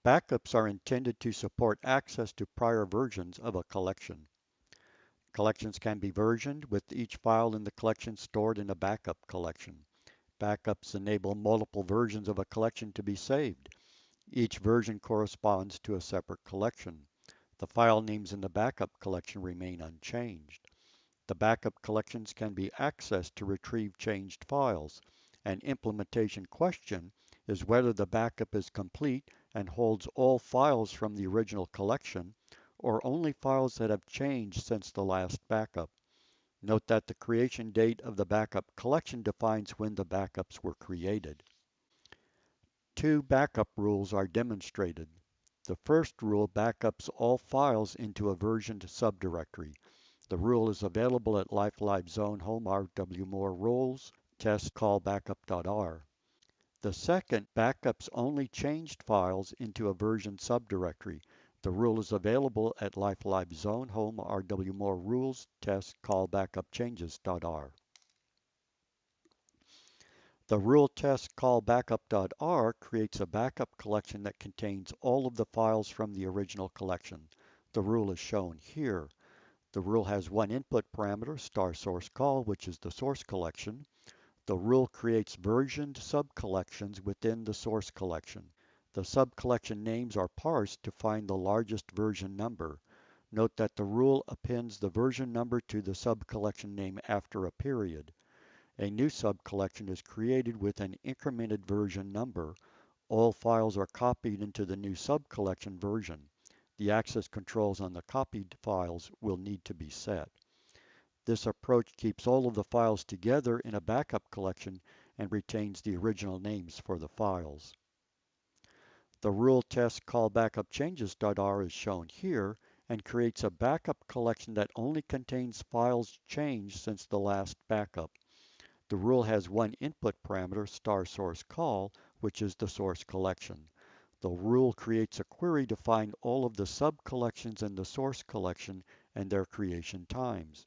Backups are intended to support access to prior versions of a collection. Collections can be versioned with each file in the collection stored in a backup collection. Backups enable multiple versions of a collection to be saved. Each version corresponds to a separate collection. The file names in the backup collection remain unchanged. The backup collections can be accessed to retrieve changed files. An implementation question is whether the backup is complete and holds all files from the original collection, or only files that have changed since the last backup. Note that the creation date of the backup collection defines when the backups were created. Two backup rules are demonstrated. The first rule backups all files into a versioned subdirectory. The rule is available at lifelib zone home rwmore rules test call backup.r. The second backups only changed files into a version subdirectory. The rule is available at lifelib zone home rwmore rules test call backup changes.r. The rule test call backup.r creates a backup collection that contains all of the files from the original collection. The rule is shown here. The rule has one input parameter, star source call, which is the source collection. The rule creates versioned subcollections within the source collection. The subcollection names are parsed to find the largest version number. Note that the rule appends the version number to the subcollection name after a period. A new subcollection is created with an incremented version number. All files are copied into the new subcollection version. The access controls on the copied files will need to be set. This approach keeps all of the files together in a backup collection and retains the original names for the files. The rule test call backup changes.r is shown here and creates a backup collection that only contains files changed since the last backup. The rule has one input parameter, star source call, which is the source collection. The rule creates a query to find all of the sub-collections in the source collection and their creation times.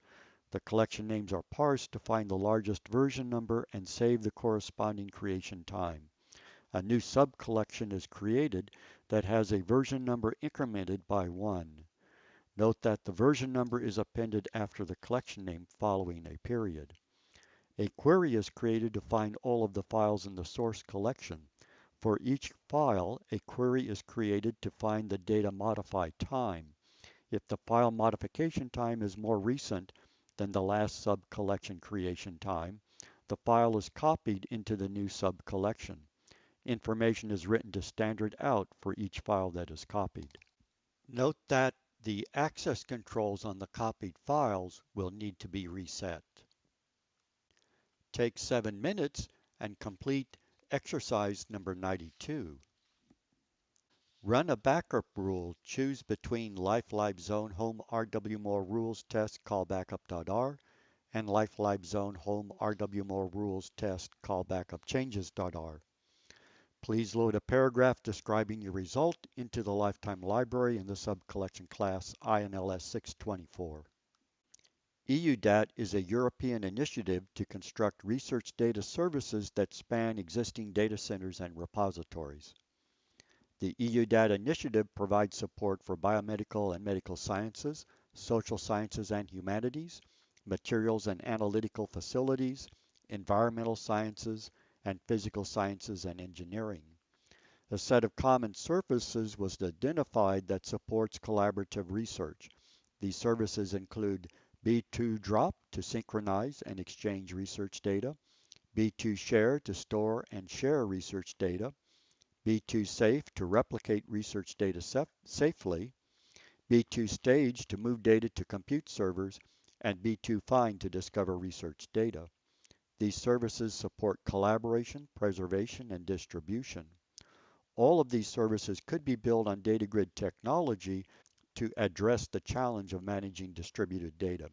The collection names are parsed to find the largest version number and save the corresponding creation time. A new sub-collection is created that has a version number incremented by 1. Note that the version number is appended after the collection name following a period. A query is created to find all of the files in the source collection. For each file, a query is created to find the data modified time. If the file modification time is more recent than the last sub-collection creation time, the file is copied into the new sub-collection. Information is written to standard out for each file that is copied. Note that the access controls on the copied files will need to be reset. Take 7 minutes and complete exercise number 92. Run a backup rule. Choose between lifelib zone home rwmore rules test call backup.r and lifelib zone home rwmore rules test call backup changes.r. Please load a paragraph describing your result into the lifetime library in the subcollection class INLS 624. EUDAT is a European initiative to construct research data services that span existing data centers and repositories. The EUDAT initiative provides support for biomedical and medical sciences, social sciences and humanities, materials and analytical facilities, environmental sciences, and physical sciences and engineering. A set of common services was identified that supports collaborative research. These services include B2 Drop to synchronize and exchange research data, B2 Share to store and share research data, B2 Safe to replicate research data safely, B2 Stage to move data to compute servers, and B2 Find to discover research data. These services support collaboration, preservation, and distribution. All of these services could be built on data grid technology to address the challenge of managing distributed data.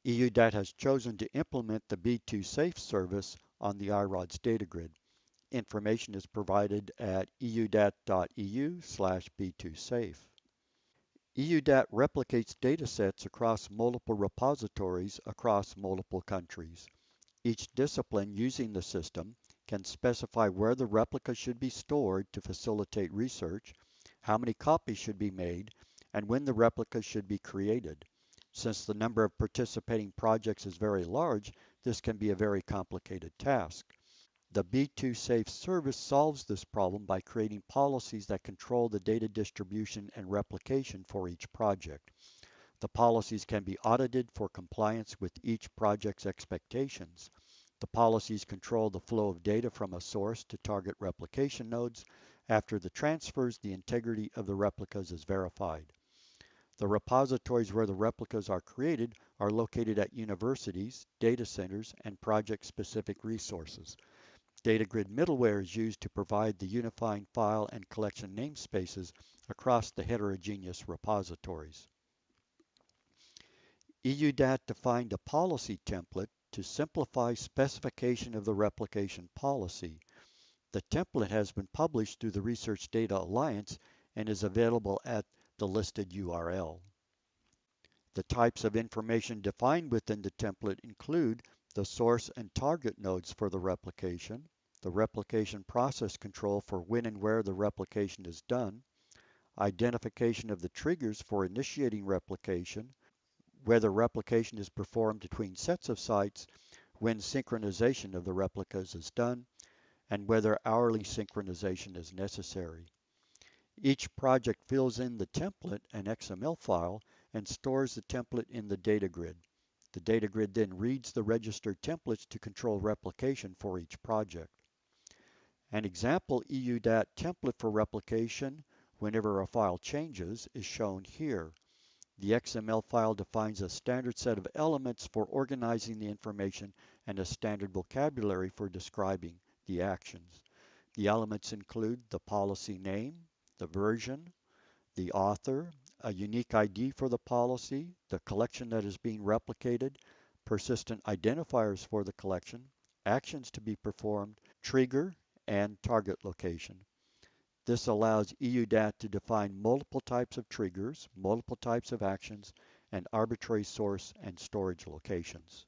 EUDAT has chosen to implement the B2 Safe service on the iRODS data grid. Information is provided at eudat.eu/b2safe. EUDAT replicates datasets across multiple repositories across multiple countries. Each discipline using the system, can specify where the replica should be stored to facilitate research, how many copies should be made, and when the replica should be created. Since the number of participating projects is very large, this can be a very complicated task. The B2 Safe service solves this problem by creating policies that control the data distribution and replication for each project. The policies can be audited for compliance with each project's expectations. The policies control the flow of data from a source to target replication nodes. After the transfers, the integrity of the replicas is verified. The repositories where the replicas are created are located at universities, data centers, and project-specific resources. DataGrid middleware is used to provide the unifying file and collection namespaces across the heterogeneous repositories. EUDAT defined a policy template to simplify specification of the replication policy. The template has been published through the Research Data Alliance and is available at the listed URL. The types of information defined within the template include the source and target nodes for the replication process control for when and where the replication is done, identification of the triggers for initiating replication, whether replication is performed between sets of sites, when synchronization of the replicas is done, and whether hourly synchronization is necessary. Each project fills in the template, an XML file, and stores the template in the data grid. The data grid then reads the registered templates to control replication for each project. An example EUDAT template for replication whenever a file changes is shown here. The XML file defines a standard set of elements for organizing the information and a standard vocabulary for describing the actions. The elements include the policy name, the version, the author, a unique ID for the policy, the collection that is being replicated, persistent identifiers for the collection, actions to be performed, trigger, and target location. This allows EUDAT to define multiple types of triggers, multiple types of actions, and arbitrary source and storage locations.